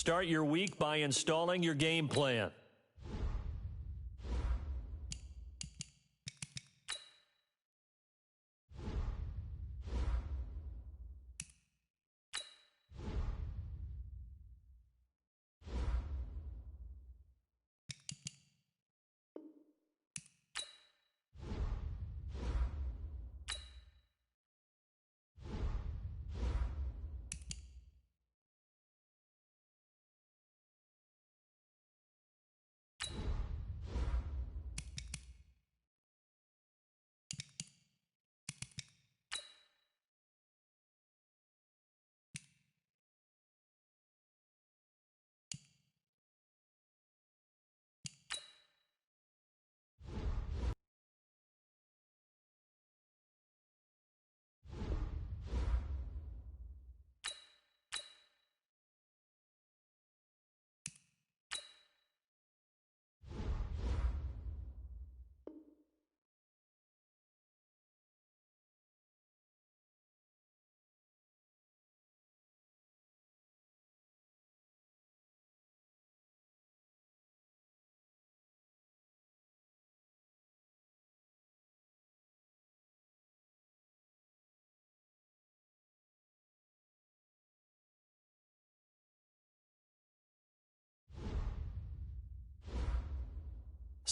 Start your week by installing your game plan.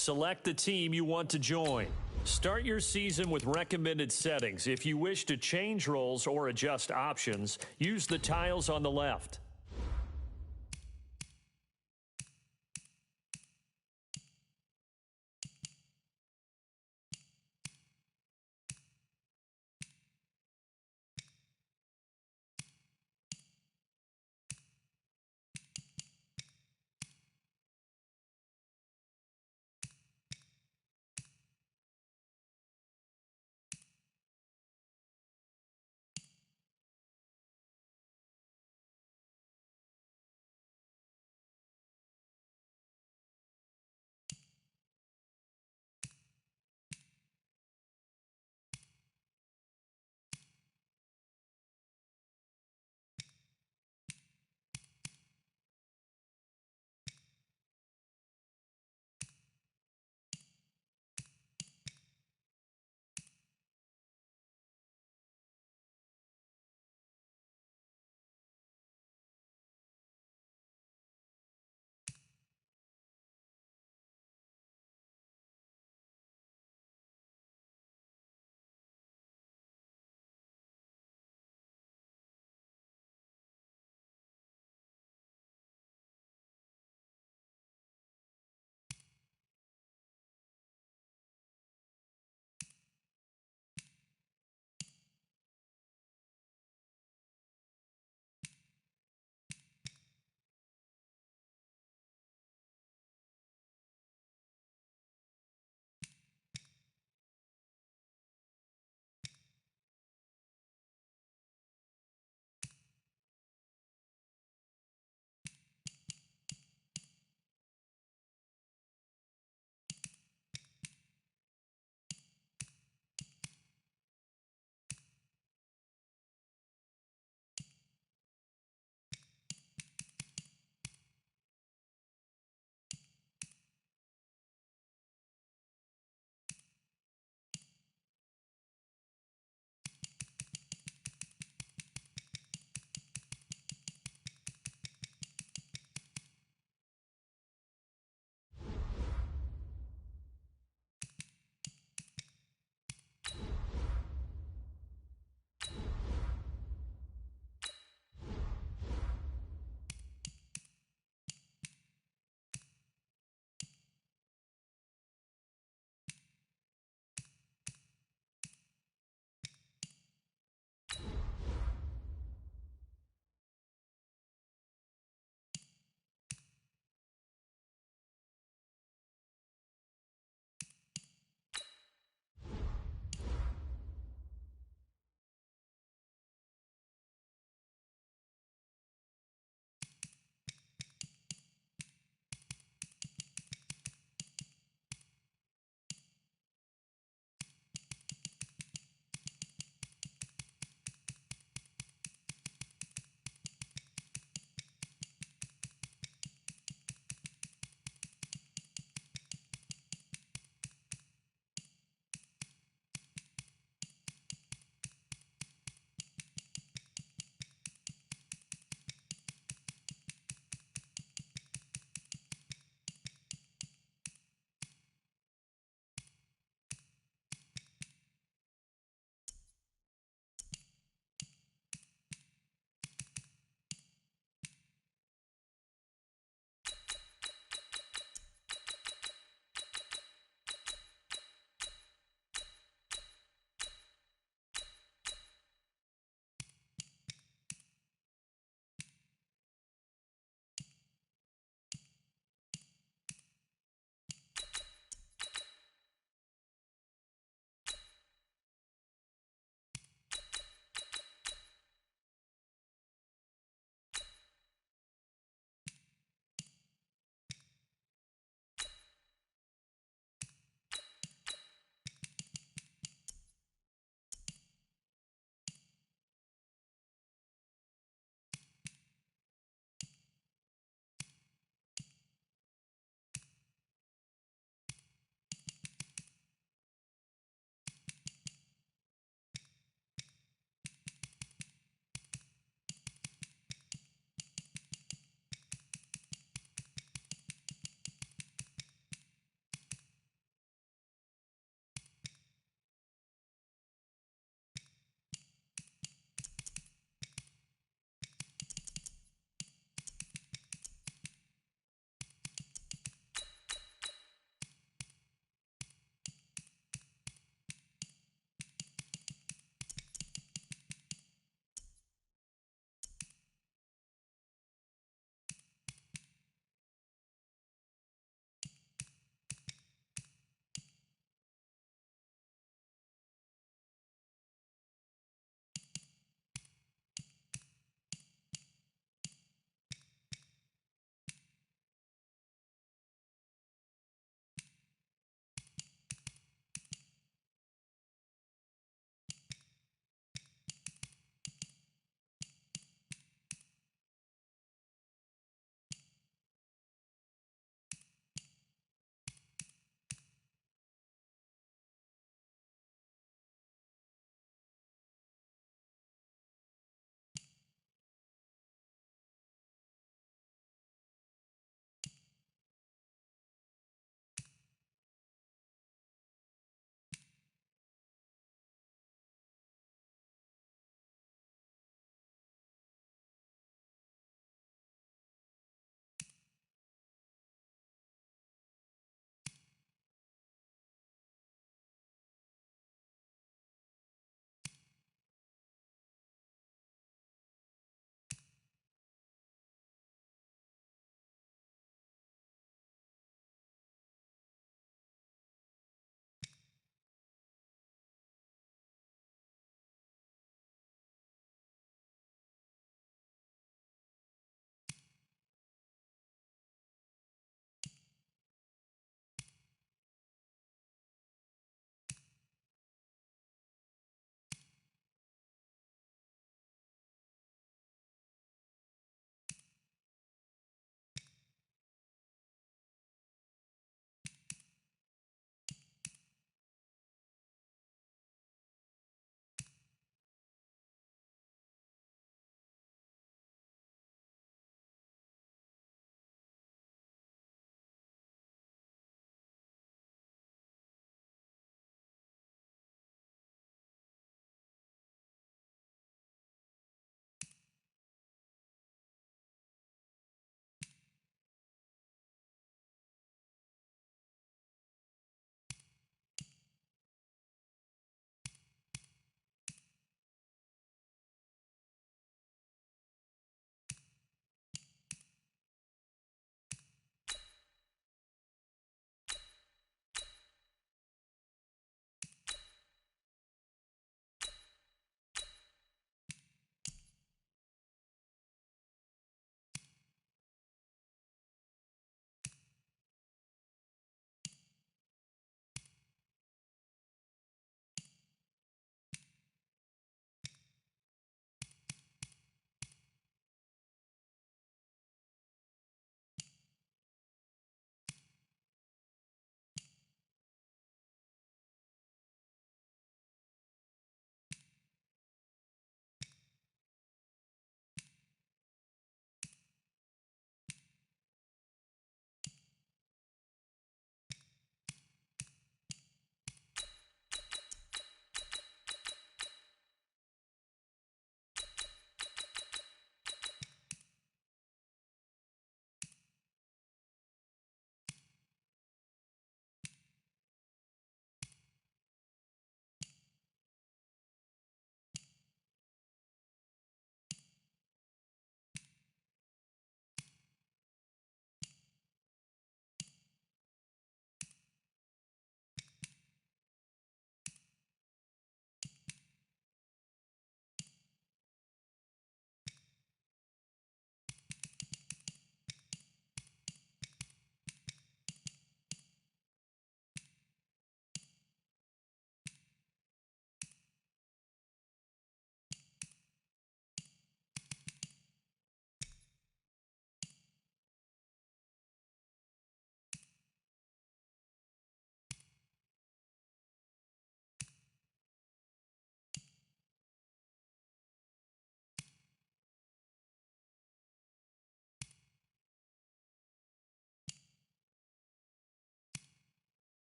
Select the team you want to join. Start your season with recommended settings. If you wish to change roles or adjust options, use the tiles on the left.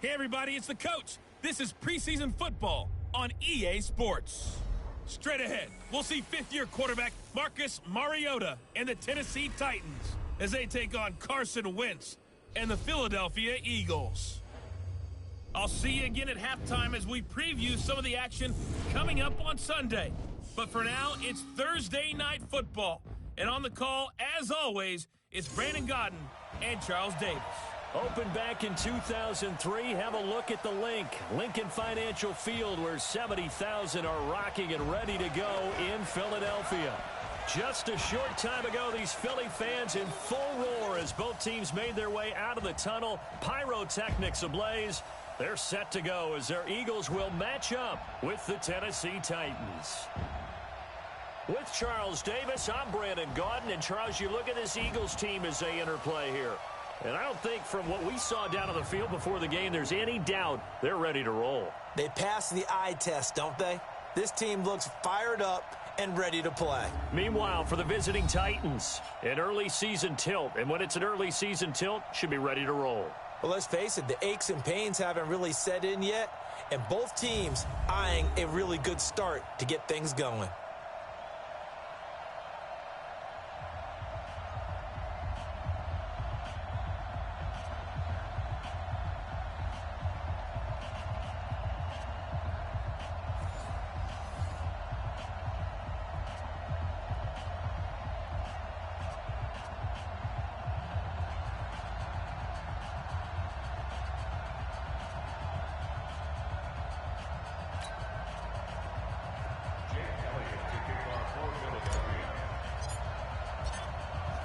Hey, everybody, it's the coach. This is preseason football on EA Sports. Straight ahead, we'll see fifth-year quarterback Marcus Mariota and the Tennessee Titans as they take on Carson Wentz and the Philadelphia Eagles. I'll see you again at halftime as we preview some of the action coming up on Sunday. But for now, it's Thursday Night Football. And on the call, as always, it's Brandon Godden and Charles Davis. Opened back in 2003, have a look at the Lincoln Financial Field, where 70,000 are rocking and ready to go in Philadelphia. Just a short time ago, these Philly fans in full roar as both teams made their way out of the tunnel. Pyrotechnics ablaze. They're set to go as their Eagles will match up with the Tennessee Titans. With Charles Davis, I'm Brandon Gaudin. And Charles, you look at this Eagles team as they interplay here. And I don't think from what we saw down on the field before the game, there's any doubt they're ready to roll. They pass the eye test, don't they? This team looks fired up and ready to play. Meanwhile, for the visiting Titans, an early season tilt. And when it's an early season tilt, should be ready to roll. Well, let's face it, the aches and pains haven't really set in yet. And both teams eyeing a really good start to get things going.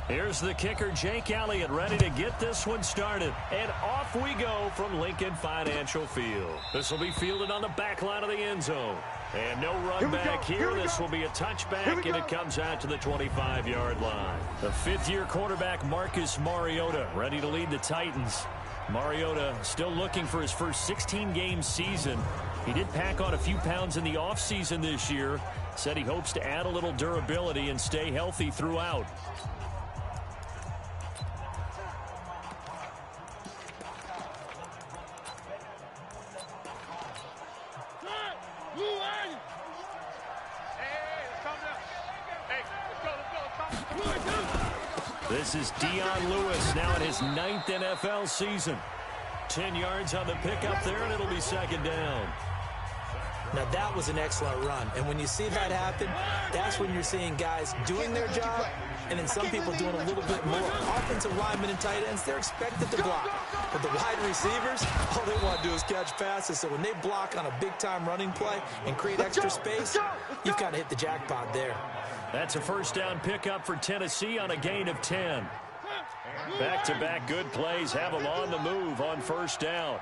Here's the kicker, Jake Elliott, ready to get this one started. And off we go from Lincoln Financial Field. This will be fielded on the back line of the end zone. And no run back here. This will be a touchback, and it comes out to the 25-yard line. The fifth-year quarterback, Marcus Mariota, ready to lead the Titans. Mariota still looking for his first 16-game season. He did pack on a few pounds in the offseason this year. Said he hopes to add a little durability and stay healthy throughout. This is Dion Lewis now in his 9th NFL season. 10 yards on the pickup there, and it'll be second down. Now, that was an excellent run. And when you see that happen, that's when you're seeing guys doing their job, and then some people doing a little bit more. Offensive linemen and tight ends, they're expected to block. But the wide receivers, all they want to do is catch passes. So when they block on a big-time running play and create extra space, you've got to hit the jackpot there. That's a first down pickup for Tennessee on a gain of 10. Back-to-back good plays have them on the move on first down.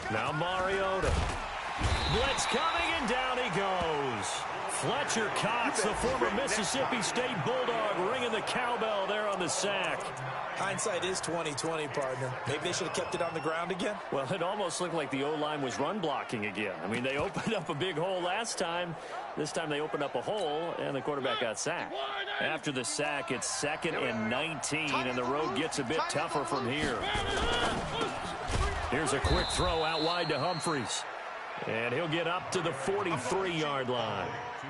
Now Mariota. Blitz coming, and down he goes. Fletcher Cox, the former Mississippi State Bulldog, ringing the cowbell there on the sack. Hindsight is 20/20, partner. Maybe they should have kept it on the ground again. Well, it almost looked like the O-line was run blocking again. I mean, they opened up a big hole last time. This time they opened up a hole, and the quarterback got sacked. After the sack, it's 2nd and 19, and the road gets a bit tougher from here. Here's a quick throw out wide to Humphries. And he'll get up to the 43-yard line.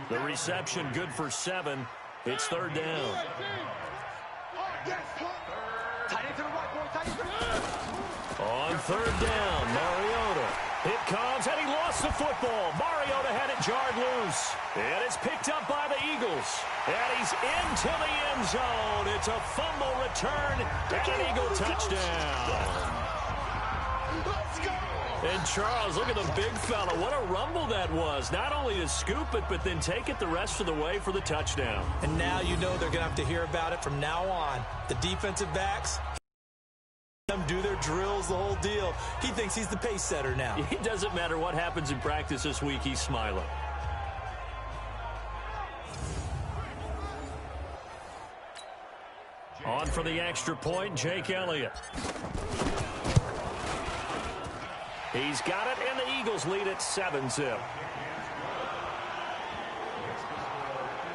The reception good for 7. It's third down. On third down, Mariota. It comes, and he lost the football. Mariota had it jarred loose. And it's picked up by the Eagles. And he's into the end zone. It's a fumble return and an Eagle touchdown. And Charles, look at the big fella. What a rumble that was. Not only to scoop it, but then take it the rest of the way for the touchdown. And now you know they're going to have to hear about it from now on. The defensive backs, them do their drills, the whole deal. He thinks he's the pace setter now. It doesn't matter what happens in practice this week. He's smiling. On for the extra point, Jake Elliott. He's got it, and the Eagles lead at 7-zip.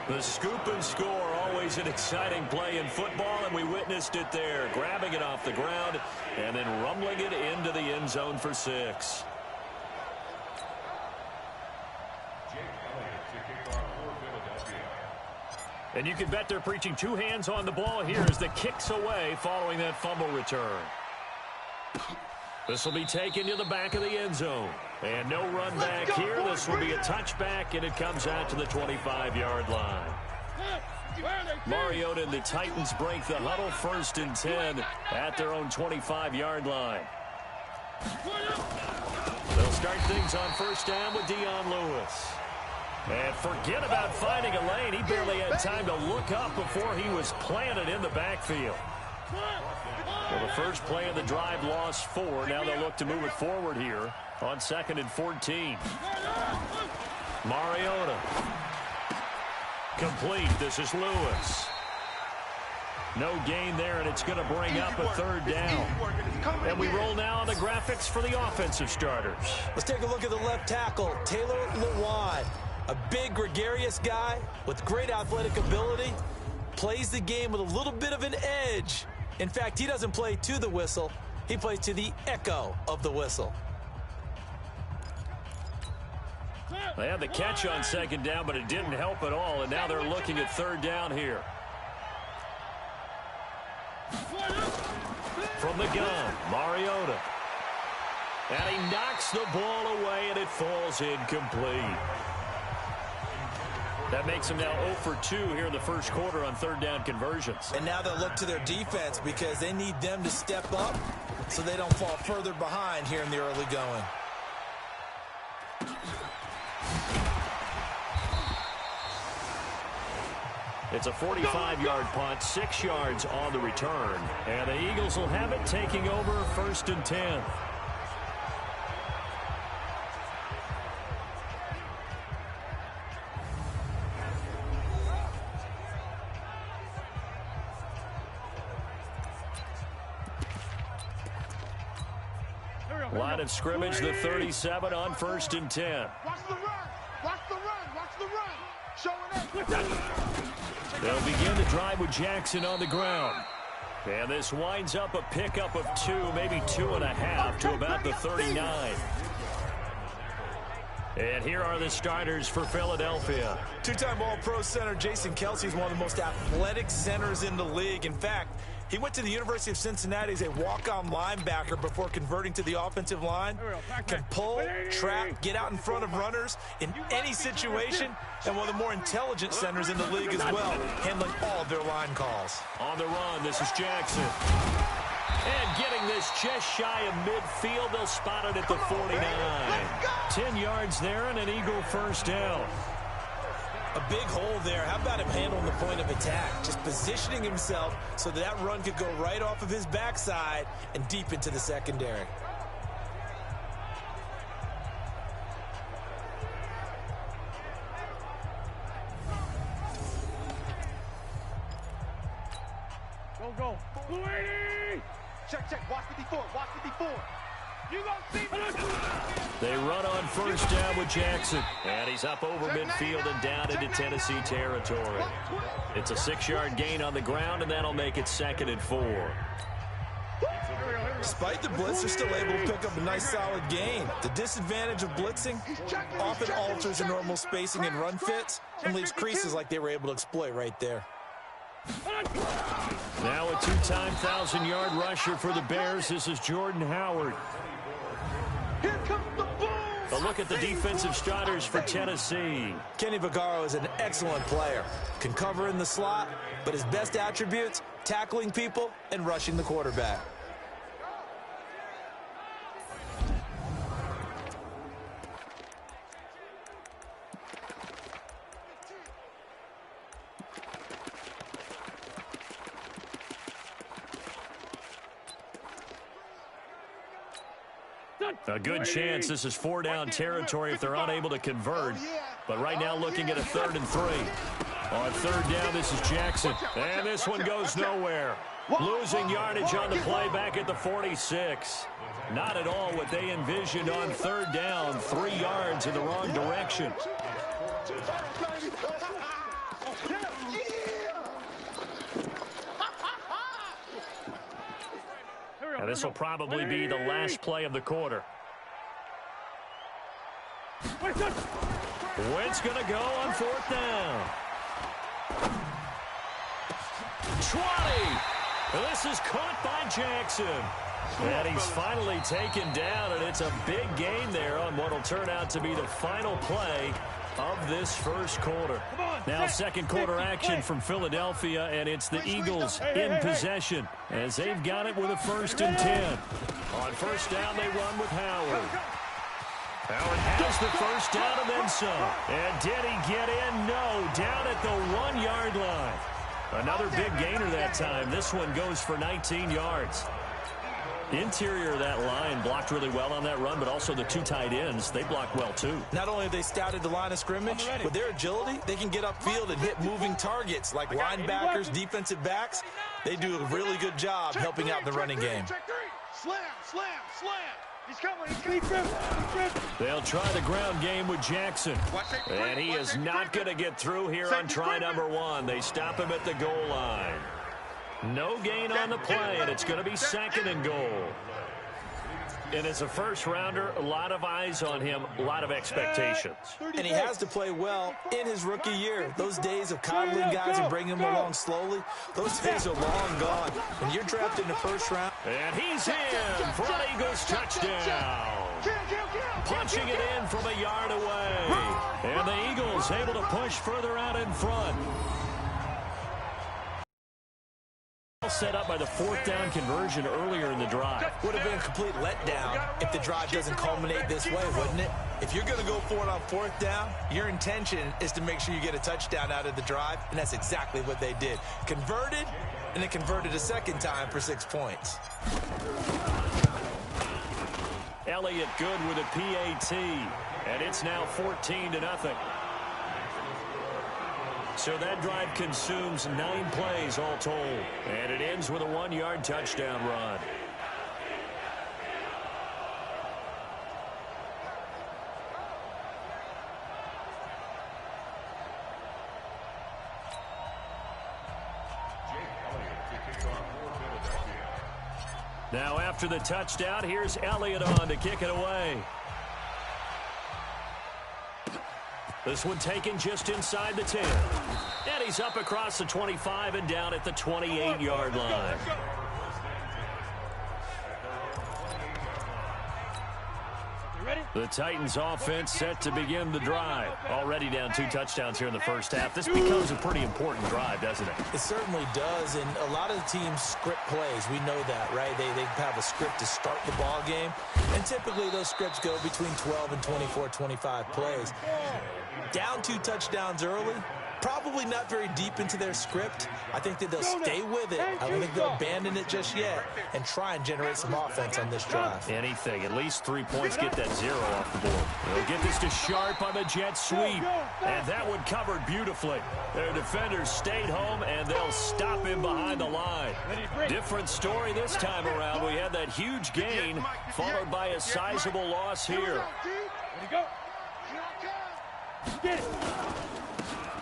The scoop and score always Always an exciting play in football, and we witnessed it there. Grabbing it off the ground and then rumbling it into the end zone for 6. And you can bet they're preaching 2 hands on the ball here as the kick's away following that fumble return. This will be taken to the back of the end zone. And no run back here. This will be a touchback, and it comes out to the 25-yard line. Mariota and the Titans break the huddle, 1st and 10 at their own 25-yard line. They'll start things on 1st down with Dion Lewis. And forget about finding a lane. He barely had time to look up before he was planted in the backfield. Well, the first play of the drive lost 4. Now they'll look to move it forward here on 2nd and 14. Mariota. Complete. This is Lewis. No gain there, and it's going to bring up a 3rd down. And we roll now on the graphics for the offensive starters. Let's take a look at the left tackle, Taylor Lewan. A big, gregarious guy with great athletic ability. Plays the game with a little bit of an edge. In fact, he doesn't play to the whistle. He plays to the echo of the whistle. They had the catch on 2nd down, but it didn't help at all, and now they're looking at 3rd down here. From the gun, Mariota. And he knocks the ball away, and it falls incomplete. That makes them now 0 for 2 here in the first quarter on 3rd down conversions. And now they'll look to their defense because they need them to step up so they don't fall further behind here in the early going. It's a 45-yard punt, 6 yards on the return. And the Eagles will have it, taking over 1st and 10. Line of scrimmage, the 37 on 1st and 10. Watch the run. Watch the run. Watch the run. Showing it. They'll begin the drive with Jackson on the ground. And this winds up a pickup of 2, maybe 2.5 to about the 39. And here are the starters for Philadelphia. 2-time All-Pro center Jason Kelce is one of the most athletic centers in the league. In fact, he went to the University of Cincinnati as a walk-on linebacker before converting to the offensive line. Can pull, trap, get out in front of runners in any situation, and one of the more intelligent centers in the league as well, handling all of their line calls. On the run, this is Jackson. And getting this just shy of midfield, they'll spot it at the 49. 10 yards there and an Eagle 1st down. A big hole there. How about him handling the point of attack? Just positioning himself so that run could go right off of his backside and deep into the secondary. Go. Check. Watch the before. Watch the before. You gonna see me? They run on 1st down with Jackson. And he's up over midfield and down into Tennessee territory. It's a 6-yard gain on the ground, and that'll make it 2nd and 4. Despite the blitz, they're still able to pick up a nice solid gain. The disadvantage of blitzing often alters the normal spacing and run fits and leaves creases like they were able to exploit right there. Now a 2-time 1,000-yard rusher for the Bears. This is Jordan Howard. Here comes the boom. A look at the defensive starters for Tennessee. Kenny Vaccaro is an excellent player. Can cover in the slot, but his best attributes, tackling people and rushing the quarterback. A good chance this is 4-down territory if they're unable to convert. But right now looking at a 3rd and 3. On 3rd down, this is Jackson. And this one goes nowhere. Losing yardage on the play back at the 46. Not at all what they envisioned on 3rd down. 3 yards in the wrong direction. And this will probably be the last play of the quarter. Wentz going to go on 4th down. 20. This is caught by Jackson. And he's finally taken down, and it's a big gain there on what will turn out to be the final play of this first quarter. Now second quarter action from Philadelphia, and it's the Eagles in possession as they've got it with a 1st and 10. On 1st down, they run with Howard. Howard has the 1st down and then some. And did he get in? No, down at the 1-yard line. Another big gainer that time. This one goes for 19 yards. Interior of that line blocked really well on that run, but also the 2 tight ends, they blocked well too. Not only have they scouted the line of scrimmage, with their agility, they can get upfield and hit moving targets like linebackers, defensive backs. They do a really good job helping out the running game. Slam, slam, slam. He's coming. They'll try the ground game with Jackson. And he is not going to get through here on try number 1. They stop him at the goal line. No gain on the play, and it's going to be 2nd and goal. And as a first-rounder, a lot of eyes on him, a lot of expectations. And he has to play well in his rookie year. Those days of coddling guys and bringing them along slowly, those days are long gone. When you're drafted in the 1st round. And he's in for an Eagles touchdown. Punching it in from a yard away. And the Eagles able to push further out in front. Set up by the 4th down conversion earlier in the drive. Would have been a complete letdown if the drive doesn't culminate this way, wouldn't it? If you're going to go for it on 4th down, your intention is to make sure you get a touchdown out of the drive, and that's exactly what they did. Converted, and they converted a 2nd time for 6 points. Elliott good with a PAT, and it's now 14-0. So that drive consumes 9 plays all told. And it ends with a 1-yard touchdown run. Now after the touchdown, here's Elliott on to kick it away. This one taken just inside the 10. And he's up across the 25 and down at the 28-yard line. The Titans offense set to begin the drive. Already down 2 touchdowns here in the first half. This becomes a pretty important drive, doesn't it? It certainly does, and a lot of the teams script plays. We know that, right? They have a script to start the ball game, and typically those scripts go between 12 and 24, 25 plays. Down 2 touchdowns early, probably not very deep into their script. I think that they'll stay with it. I don't think they'll abandon it just yet and try and generate some offense on this drive. Anything. At least 3 points, get that 0 off the board. They'll get this to Sharp on the jet sweep. And that one covered beautifully. Their defenders stayed home, and they'll stop him behind the line. Different story this time around. We had that huge gain, followed by a sizable loss here.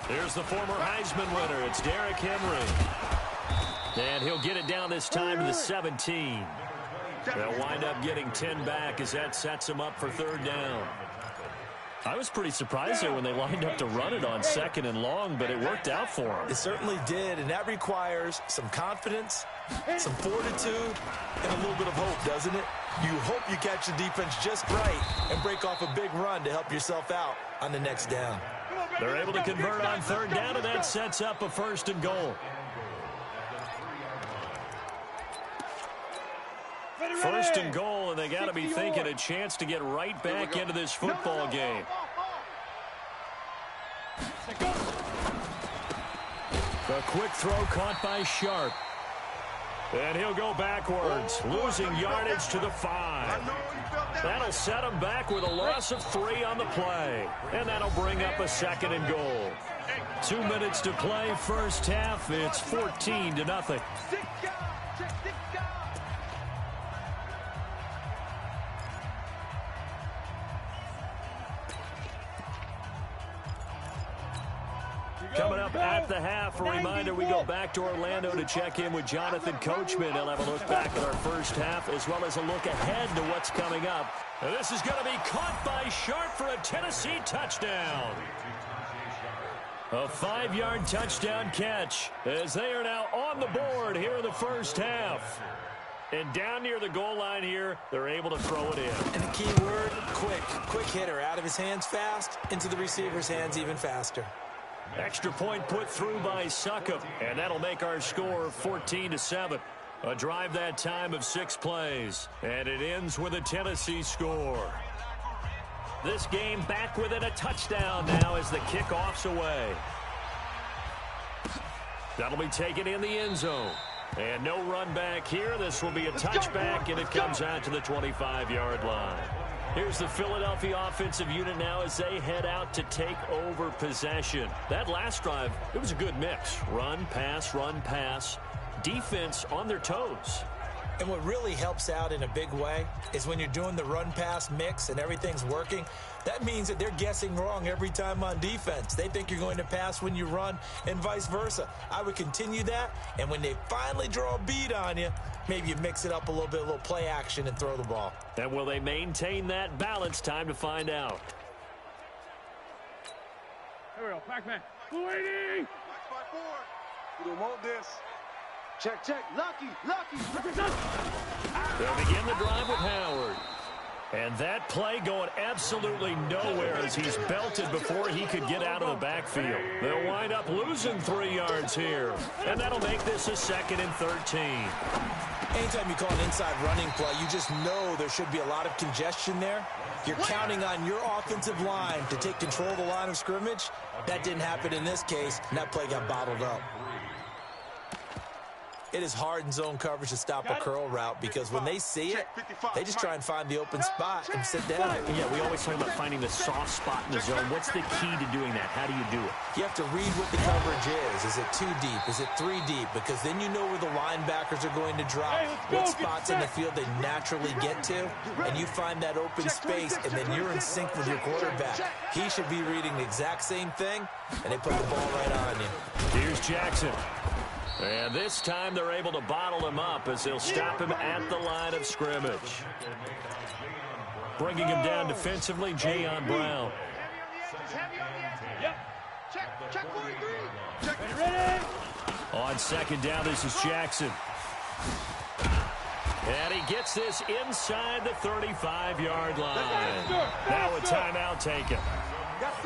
Here's the former Heisman winner. It's Derrick Henry. And he'll get it down this time to the 17. They'll wind up getting 10 back as that sets him up for 3rd down. I was pretty surprised there when they lined up to run it on 2nd and long, but it worked out for them. It certainly did, and that requires some confidence, some fortitude, and a little bit of hope, doesn't it? You hope you catch the defense just right and break off a big run to help yourself out on the next down. They're able to convert on 3rd down, and that sets up a 1st and goal. 1st and goal, and they got to be thinking a chance to get right back into this football game. The quick throw caught by Sharp. And he'll go backwards, losing yardage to the 5. That'll set him back with a loss of 3 on the play. And that'll bring up a 2nd and goal. 2 minutes to play, first half. It's 14-0. Coming up at the half, a reminder we go back to Orlando to check in with Jonathan Coachman. He'll have a look back at our first half as well as a look ahead to what's coming up. And this is going to be caught by Sharp for a Tennessee touchdown. A 5-yard touchdown catch as they are now on the board here in the first half. And down near the goal line here, they're able to throw it in. And the key word, quick. Quick hitter, out of his hands fast, into the receiver's hands even faster. Extra point put through by Succop, and that'll make our score 14-7. A drive that time of 6 plays, and it ends with a Tennessee score. This game back within a touchdown now as the kickoff's away. That'll be taken in the end zone. And no run back here. This will be a touchback, and it comes out to the 25-yard line. Here's the Philadelphia offensive unit now as they head out to take over possession. That last drive, it was a good mix. Run, pass, defense on their toes. And what really helps out in a big way is when you're doing the run-pass mix and everything's working, that means that they're guessing wrong every time on defense. They think you're going to pass when you run and vice versa. I would continue that, and when they finally draw a bead on you, maybe you mix it up a little bit, a little play action, and throw the ball. And will they maintain that balance? Time to find out. Here we go, Pac-Man. Luigi! We don't want this. Check. Lucky. They'll begin the drive with Howard. And that play going absolutely nowhere as he's belted before he could get out of the backfield. They'll wind up losing 3 yards here. And that'll make this a 2nd and 13. Anytime you call an inside running play, you just know there should be a lot of congestion there. You're counting on your offensive line to take control of the line of scrimmage. That didn't happen in this case, and that play got bottled up. It is hard in zone coverage to stop a curl route because when they see it, they just try and find the open spot and sit down. Yeah, we always talk about finding the soft spot in the zone. What's the key to doing that? How do you do it? You have to read what the coverage is. Is it 2 deep? Is it 3 deep? Because then you know where the linebackers are going to drop, what spots in the field they naturally get to, and you find that open space, and then you're in sync with your quarterback. He should be reading the exact same thing, and they put the ball right on you. Here's Jackson. And this time they're able to bottle him up as they'll stop him at the line of scrimmage. Bringing him down defensively, Jayon Brown. Check 43. Ready? On 2nd down, this is Jackson. And he gets this inside the 35-yard line. Now a timeout taken.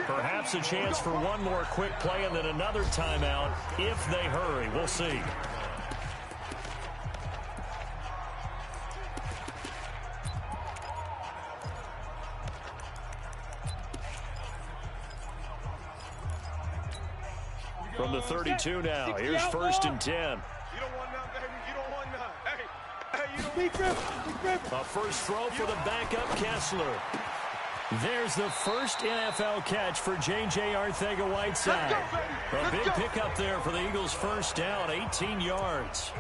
Perhaps a chance for one more quick play and then another timeout if they hurry. We'll see. From the 32 now, here's 1st and 10. You don't want none, baby. You don't want none. Hey, you don't Big grip. A first throw for the backup Kessler. There's the first NFL catch for J.J. Arcega-Whiteside. A big pickup there for the Eagles' first down, 18 yards.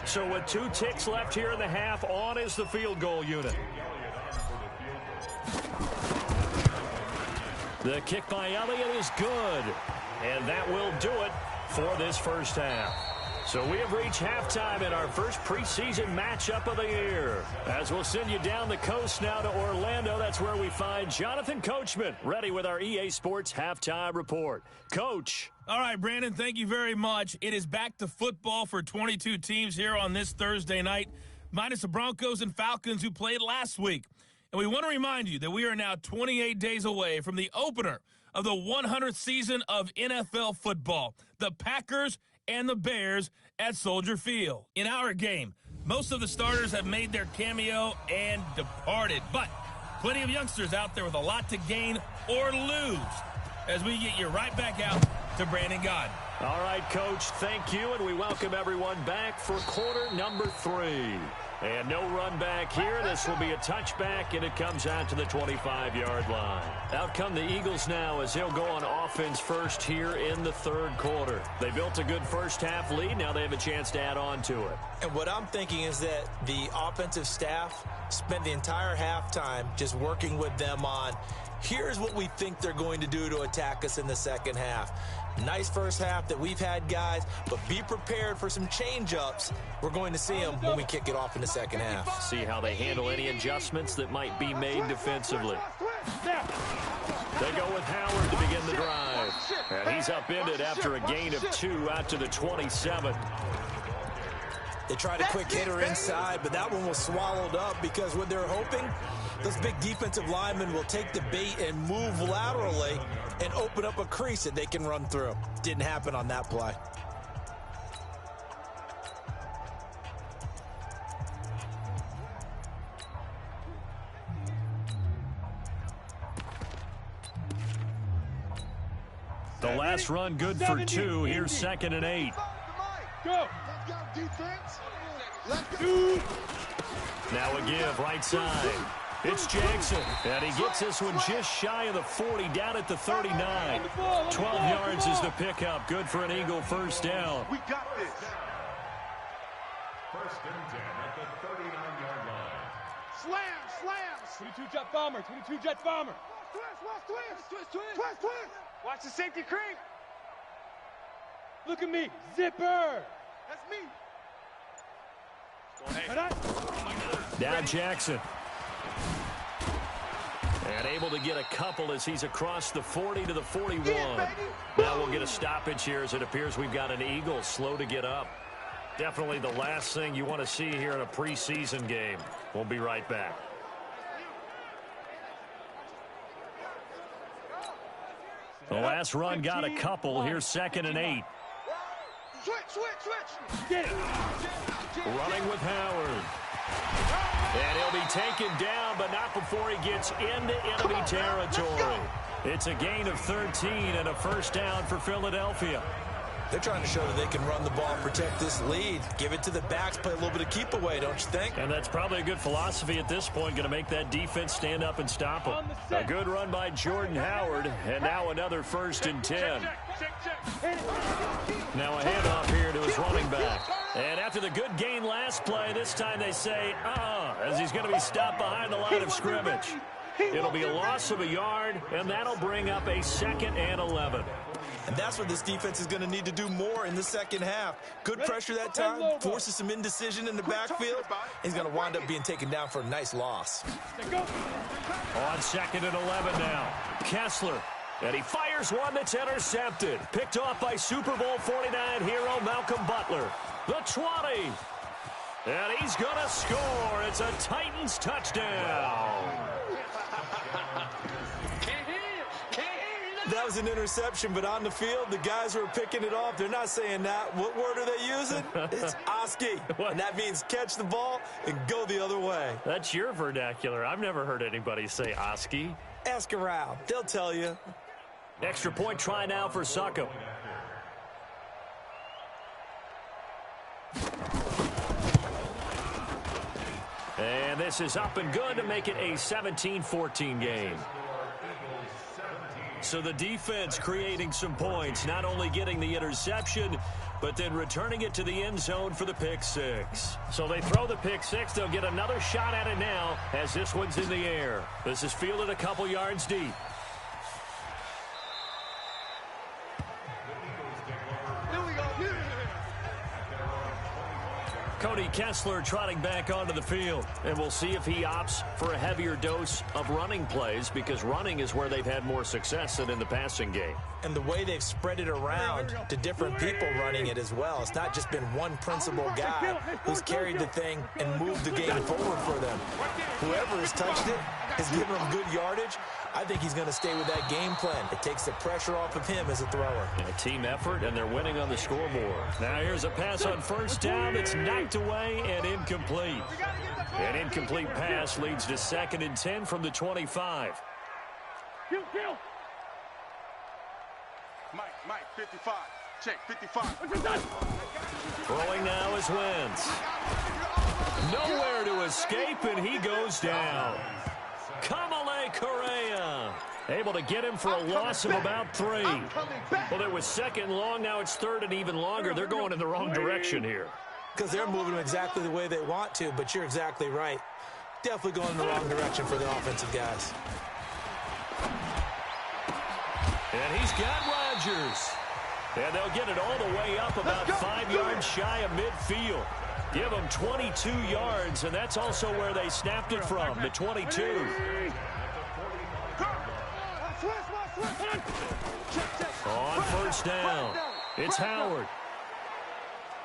So with 2 ticks left here in the half, on is the field goal unit. The kick by Elliott is good. And that will do it for this first half. So we have reached halftime in our first preseason matchup of the year. As we'll send you down the coast now to Orlando, that's where we find Jonathan Coachman, ready with our EA Sports Halftime Report. Coach. All right, Brandon, thank you very much. It is back to football for 22 teams here on this Thursday night, minus the Broncos and Falcons who played last week. And we want to remind you that we are now 28 days away from the opener of the 100th season of NFL football. The Packers and the Bears at Soldier Field. In our game, most of the starters have made their cameo and departed, but plenty of youngsters out there with a lot to gain or lose as we get you right back out to Brandon Gaudin. All right, Coach, thank you, and we welcome everyone back for quarter number 3. And no run back here. This will be a touchback, and it comes out to the 25-yard line. Out come the Eagles now as they'll go on offense first here in the third quarter. They built a good first-half lead. Now they have a chance to add on to it. And what I'm thinking is that the offensive staff spent the entire halftime just working with them on, here's what we think they're going to do to attack us in the second half. Nice first half that we've had, guys, but be prepared for some change-ups. We're going to see them when we kick it off in the second half. See how they handle any adjustments that might be made defensively. They go with Howard to begin the drive. And he's upended after a gain of 2 out to the 27. They tried a quick hitter inside, but that one was swallowed up because what they're hoping, those big defensive linemen will take the bait and move laterally and open up a crease that they can run through. Didn't happen on that play. The last run good for 2. Here's 2nd and 8. Go. Let's go. Now a give right side. It's Jackson, and he gets this one just shy of the 40, down at the 39. 12 yards is the pickup. Good for an Eagle first down. We got this. First and 10 at the 39-yard line. Slam. 22 jet bomber. 22 jet bomber. Twist. Watch the safety creep. Look at me. Zipper. That's me. Now Jackson. And able to get a couple as he's across the 40 to the 41. Now we'll get a stoppage here as it appears we've got an Eagle slow to get up. Definitely the last thing you want to see here in a preseason game. We'll be right back. The last run got a couple. Here's 2nd and 8. Switch. Get it. Running with Howard. And he'll be taken down, but not before he gets into enemy territory. It's a gain of 13 and a first down for Philadelphia. They're trying to show that they can run the ball, protect this lead. Give it to the backs, play a little bit of keep away, don't you think? And that's probably a good philosophy at this point, going to make that defense stand up and stop them. A good run by Jordan Howard, and now another 1st and 10. Now a handoff here to his running back. And after the good gain last play, this time they say, as he's going to be stopped behind the line of scrimmage. It'll be a loss of a yard, and that'll bring up a 2nd and 11. And that's what this defense is going to need to do more in the second half. Good pressure that time, forces some indecision in the backfield. He's going to wind up being taken down for a nice loss. On 2nd and 11 now. Kessler. And he fires one that's intercepted. Picked off by Super Bowl 49 hero Malcolm Butler. The 20. And he's going to score. It's a Titans touchdown. That was an interception, but on the field, the guys who are picking it off, they're not saying that. What word are they using? It's Oski. And that means catch the ball and go the other way. That's your vernacular. I've never heard anybody say Oski. Ask around. They'll tell you. Extra point try now for Succop. And this is up and good to make it a 17-14 game. So the defense creating some points, not only getting the interception, but then returning it to the end zone for the pick six. So they throw the pick six. They'll get another shot at it now as this one's in the air. This is fielded a couple yards deep. Cody Kessler trotting back onto the field. And we'll see if he opts for a heavier dose of running plays, because running is where they've had more success than in the passing game. And the way they've spread it around to different people running it as well. It's not just been one principal guy who's carried the thing and moved the game forward for them. Whoever has touched it has given them good yardage. I think he's going to stay with that game plan. It takes the pressure off of him as a thrower. A team effort, and they're winning on the scoreboard. Now here's a pass on first down. It's knocked away and incomplete. An incomplete pass leads to 2nd and 10 from the 25. Mike, 55. Check, 55. Throwing now is Wentz. Nowhere to escape, and he goes down. Kamale Correa able to get him for a loss of about 3. Well, it was second and long. Now it's third and even longer. They're going in the wrong direction here. Because they're moving exactly the way they want to, but you're exactly right. Definitely going in the wrong direction for the offensive guys. And he's got Rodgers. And they'll get it all the way up about 5 yards shy of midfield. Give them 22 yards, and that's also where they snapped it from, the 22. On first down, it's Howard.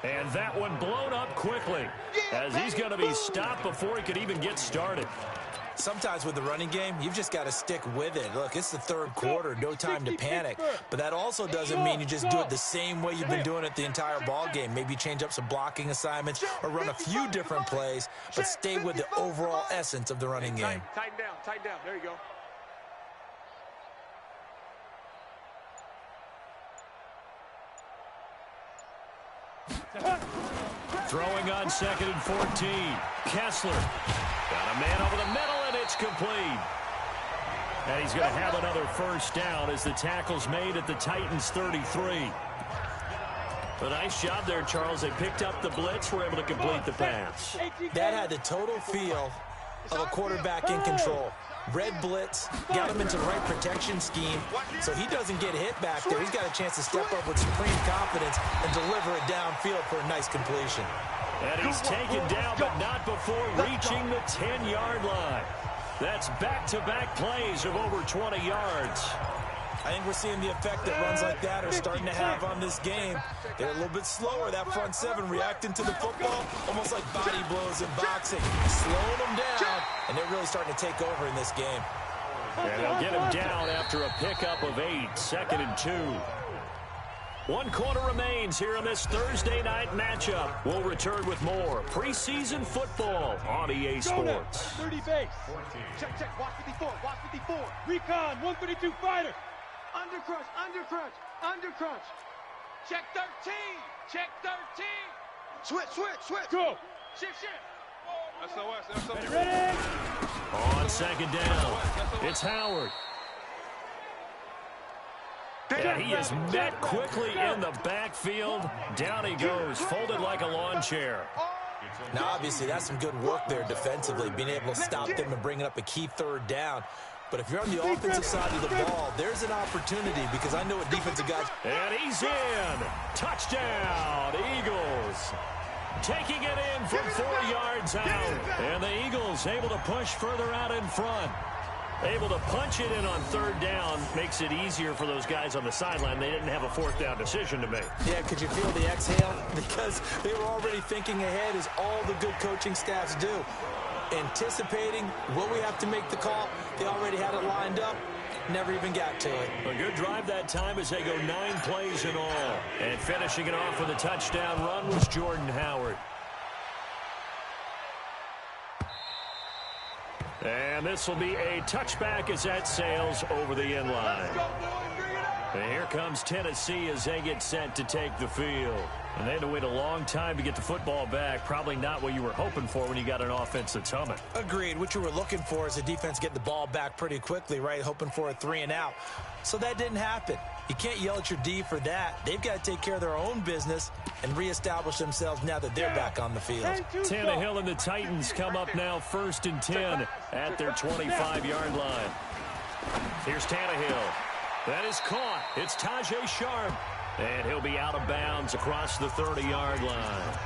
And that one blown up quickly as he's going to be stopped before he could even get started. Sometimes with the running game, you've just got to stick with it. Look, it's the third quarter, no time to panic. But that also doesn't mean you just do it the same way you've been doing it the entire ball game. Maybe change up some blocking assignments or run a few different plays, but stay with the overall essence of the running game. Tighten down. There you go. Throwing on 2nd and 14. Kessler got a man over the middle, and it's complete. And he's going to have another first down as the tackle's made at the Titans' 33. A nice job there, Charles. They picked up the blitz, were able to complete the pass. That had the total feel of a quarterback in control. Red blitz, got him into the right protection scheme, so he doesn't get hit back there. He's got a chance to step up with supreme confidence and deliver it downfield for a nice completion. And he's taken down, but not before reaching the 10-yard line. That's back-to-back plays of over 20 yards. I think we're seeing the effect that runs like that are starting to have on this game. They're a little bit slower, that front seven, reacting to the football, almost like body blows in boxing, slowing them down, and they're really starting to take over in this game. And they'll get him down after a pickup of 8, 2nd and 2. 1 quarter remains here in this Thursday night matchup. We'll return with more preseason football on EA Sports. 30 base. Check. Watch 54. Recon, 132 fighter. Undercrunch. Check 13. Switch. Go. Shift. SOS. Ready? On 2nd down, it's Howard. And he is met quickly in the backfield. Down he goes, folded like a lawn chair. Now, obviously, that's some good work there defensively, being able to stop them and bringing up a key third down. But if you're on the offensive side of the ball, there's an opportunity because I know what defensive guys... And he's in. Touchdown, Eagles. Taking it in from 4 yards out. And the Eagles able to push further out in front. Able to punch it in on 3rd down makes it easier for those guys on the sideline. They didn't have a 4th down decision to make. Yeah, could you feel the exhale? Because they were already thinking ahead, as all the good coaching staffs do. Anticipating, will we have to make the call? They already had it lined up. Never even got to it. A good drive that time as they go 9 plays in all. And finishing it off with a touchdown run was Jordan Howard. And this will be a touchback as that sails over the end line. And here comes Tennessee as they get set to take the field. And they had to wait a long time to get the football back. Probably not what you were hoping for when you got an offense that's humming. Agreed. What you were looking for is the defense get the ball back pretty quickly, right? Hoping for a 3 and out. So that didn't happen. You can't yell at your D for that. They've got to take care of their own business and reestablish themselves now that they're back on the field. Tannehill and the Titans come up now 1st and 10 at their 25-yard line. Here's Tannehill. That is caught. It's Tajay Sharp. And he'll be out of bounds across the 30-yard line.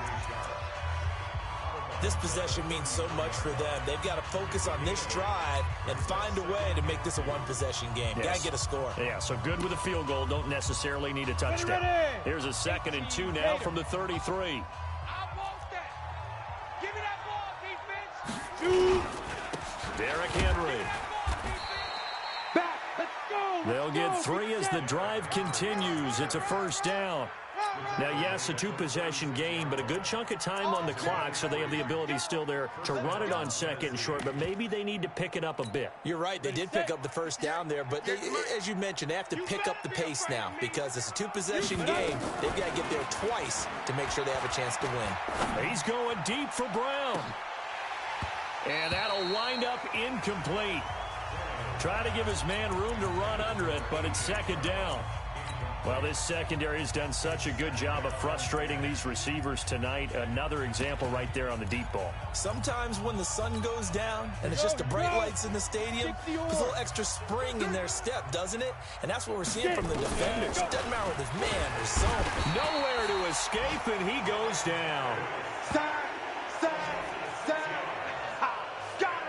This possession means so much for them. They've got to focus on this drive and find a way to make this a one-possession game. Yes. Got to get a score. Yeah, so good with a field goal. Don't necessarily need a touchdown. Here's a 2nd and 2 now from the 33. I want that. Give me that ball, defense. Derrick Henry. Back. Let's go. They'll get 3 as the drive continues. It's a 1st down. Now, yes, a two-possession game, but a good chunk of time on the clock, so they have the ability still there to run it on second and short, but maybe they need to pick it up a bit. You're right. They did pick up the first down there, but as you mentioned, they have to pick up the pace now because it's a two-possession game. They've got to get there twice to make sure they have a chance to win. He's going deep for Brown. And that'll wind up incomplete. Try to give his man room to run under it, but it's second down. Well, this secondary has done such a good job of frustrating these receivers tonight. Another example right there on the deep ball. Sometimes when the sun goes down and it's just the bright lights in the stadium, there's a little extra spring in their step, doesn't it? And that's what we're seeing from the defenders. Doesn't matter with his man or zone. Nowhere to escape, and he goes down.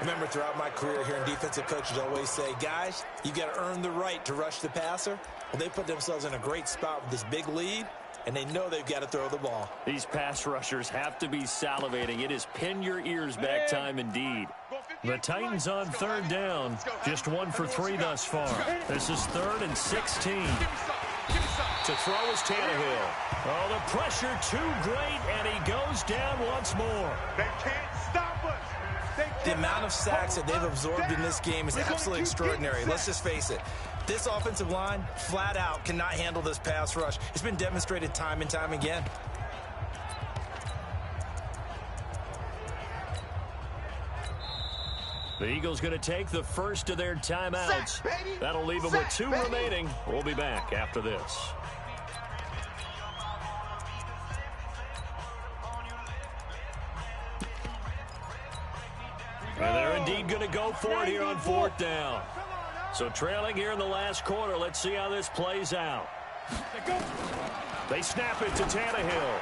Remember, throughout my career here in defensive coaches always say, guys, you got to earn the right to rush the passer. Well, they put themselves in a great spot with this big lead, and they know they've got to throw the ball. These pass rushers have to be salivating. It is pin your ears back time indeed. The Titans on third down, just 1 for 3 thus far. This is 3rd and 16. To throw is Tannehill. Oh, the pressure too great, and he goes down once more. They can't stop us. The amount of sacks that they've absorbed in this game is absolutely extraordinary. Let's just face it. This offensive line, flat out, cannot handle this pass rush. It's been demonstrated time and time again. The Eagles going to take the first of their timeouts. That'll leave them with 2 remaining. We'll be back after this. And they're indeed going to go for it here on 4th down. So trailing here in the last quarter. Let's see how this plays out. They snap it to Tannehill.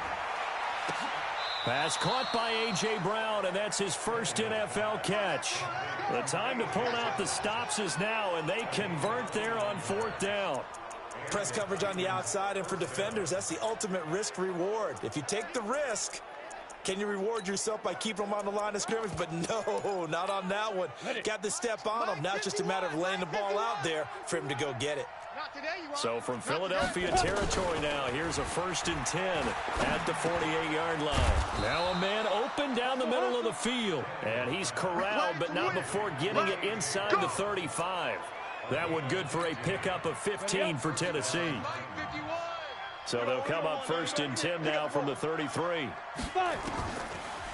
Pass caught by A.J. Brown, and that's his first NFL catch. The time to pull out the stops is now, and they convert there on 4th down. Press coverage on the outside, and for defenders, that's the ultimate risk-reward. If you take the risk, can you reward yourself by keeping them on the line of scrimmage? But no, not on that one. Got the step on him. Now it's just a matter of laying the ball out there for him to go get it. So from Philadelphia territory now, here's a 1st and 10 at the 48-yard line. Now a man open down the middle of the field. And he's corralled, but not before getting it inside the 35. That one good for a pickup of 15 for Tennessee. So they'll come up 1st and 10 now from the 33.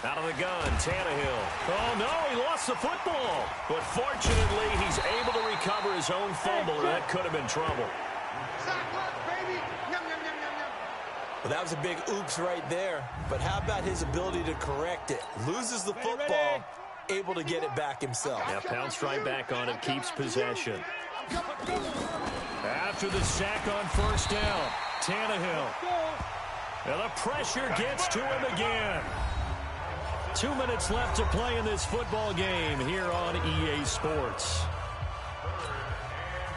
Out of the gun, Tannehill. Oh, no, he lost the football. But fortunately, he's able to recover his own fumble, and that could have been trouble. Well, that was a big oops right there. But how about his ability to correct it? Loses the football, able to get it back himself. Now pounced right back on it, keeps possession. After the sack on 1st down, Tannehill. And the pressure gets to him again. 2 minutes left to play in this football game here on EA Sports.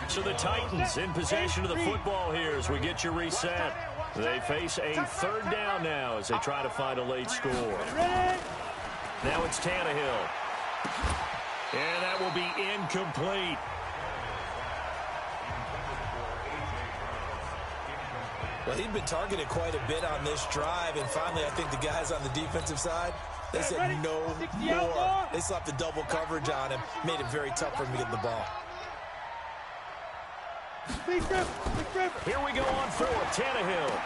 So the Titans in possession of the football here as we get you reset. They face a 3rd down now as they try to find a late score. Now it's Tannehill. And that will be incomplete. Well, he'd been targeted quite a bit on this drive, and finally I think the guys on the defensive side, they said no more. They slapped the double coverage on him, made it very tough for him to get the ball. Here we go on 4th, Tannehill.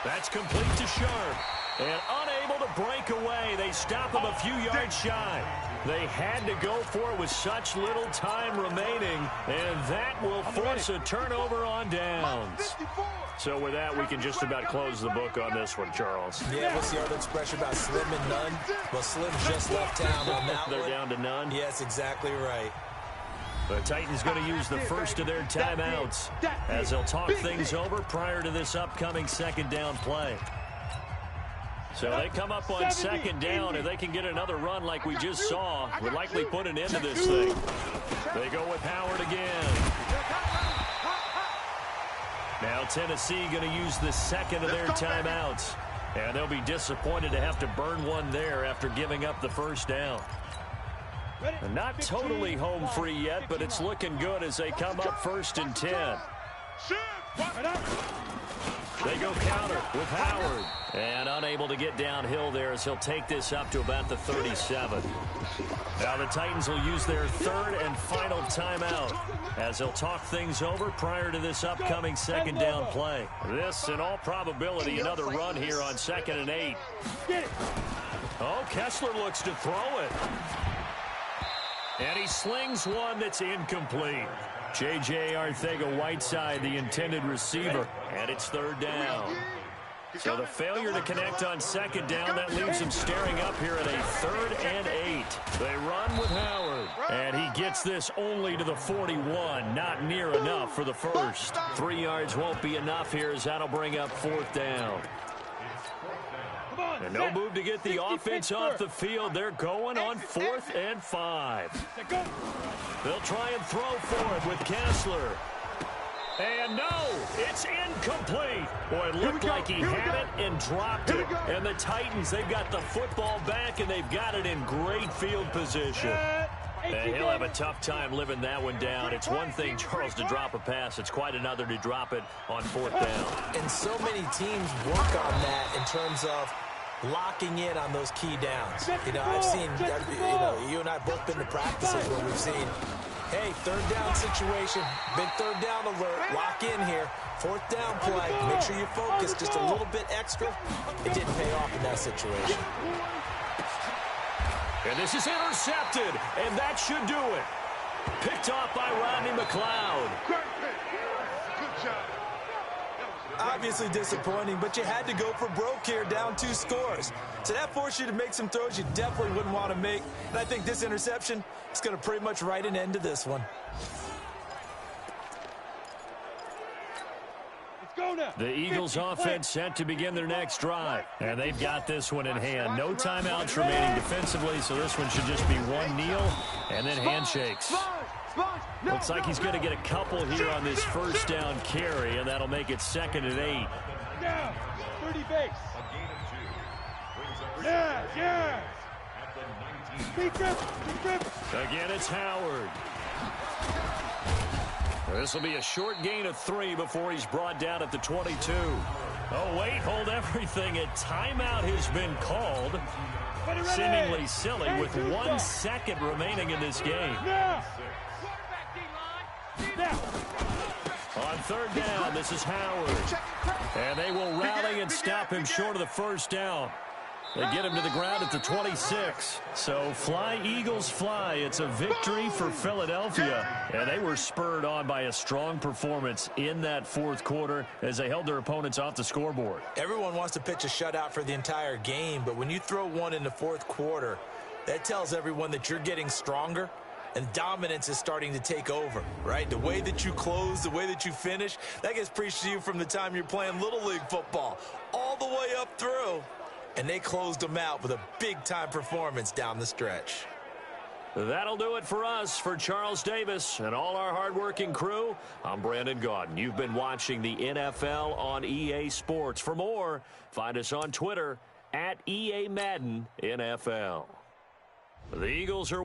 That's complete to Sharp. And unable to break away, they stop him a few yards shy. They had to go for it with such little time remaining, and that will force a turnover on downs. So with that, we can just about close the book on this one, Charles. Yeah, what's the other expression about slim and none? Well, Slim just left town on that They're one. down to none. Yes, exactly right. The Titans going to use the first of their timeouts as they'll talk things over prior to this upcoming 2nd down play. So they come up on 2nd down. If they can get another run like we just saw, would likely put an end to this thing. They go with Howard again. Now Tennessee going to use the 2nd of their timeouts. And they'll be disappointed to have to burn one there after giving up the 1st down. And not totally home free yet, but it's looking good as they come up 1st and 10. They go counter with Howard. And unable to get downhill there as he'll take this up to about the 37. Now the Titans will use their third and final timeout as they'll talk things over prior to this upcoming second down play. This, in all probability, another run here on 2nd and 8. Oh, Kessler looks to throw it. And he slings one that's incomplete. J.J. Arcega-Whiteside, the intended receiver, and it's 3rd down. So the failure to connect on 2nd down, that leaves him staring up here at a 3rd and 8. They run with Howard, and he gets this only to the 41, not near enough for the first. 3 yards won't be enough here as that'll bring up 4th down. And no move to get the offense off the field. They're going on 4th and 5. They'll try and throw for it with Kessler. And no, it's incomplete. Boy, it looked like he had it and dropped it. And the Titans, they've got the football back, and they've got it in great field position. And he'll have a tough time living that one down. It's one thing, Charles, to drop a pass. It's quite another to drop it on 4th down. And so many teams work on that in terms of locking in on those key downs. You know, I've seen, you and I both been to practices where we've seen, hey, 3rd down situation, big 3rd down alert, lock in here, 4th down play, make sure you focus just a little bit extra. It didn't pay off in that situation. And this is intercepted, and that should do it. Picked off by Rodney McLeod. Good job. Obviously disappointing, but you had to go for broke here, down 2 scores. So that forced you to make some throws you definitely wouldn't want to make. And I think this interception is going to pretty much write an end to this one. The Eagles offense set to begin their next drive. And they've got this one in hand. No timeouts remaining defensively, so this one should just be one kneel and then handshakes. Looks like he's going to get a couple here on this first down carry, and that'll make it 2nd and 8. Down, 30 base. Yeah. Big grip. Again, it's Howard. This will be a short gain of 3 before he's brought down at the 22. Oh, wait, hold everything. A timeout has been called. Seemingly silly with 1 second remaining in this game. On 3rd down, this is Howard. And they will rally and stop him short of the first down. They get him to the ground at the 26. So fly, Eagles, fly. It's a victory for Philadelphia. And they were spurred on by a strong performance in that 4th quarter as they held their opponents off the scoreboard. Everyone wants to pitch a shutout for the entire game, but when you throw one in the 4th quarter, that tells everyone that you're getting stronger and dominance is starting to take over, right? The way that you close, the way that you finish, that gets preached to you from the time you're playing Little League football all the way up through. And they closed them out with a big-time performance down the stretch. That'll do it for us. For Charles Davis and all our hardworking crew, I'm Brandon Gaudin. You've been watching the NFL on EA Sports. For more, find us on Twitter @EA Madden NFL. The Eagles are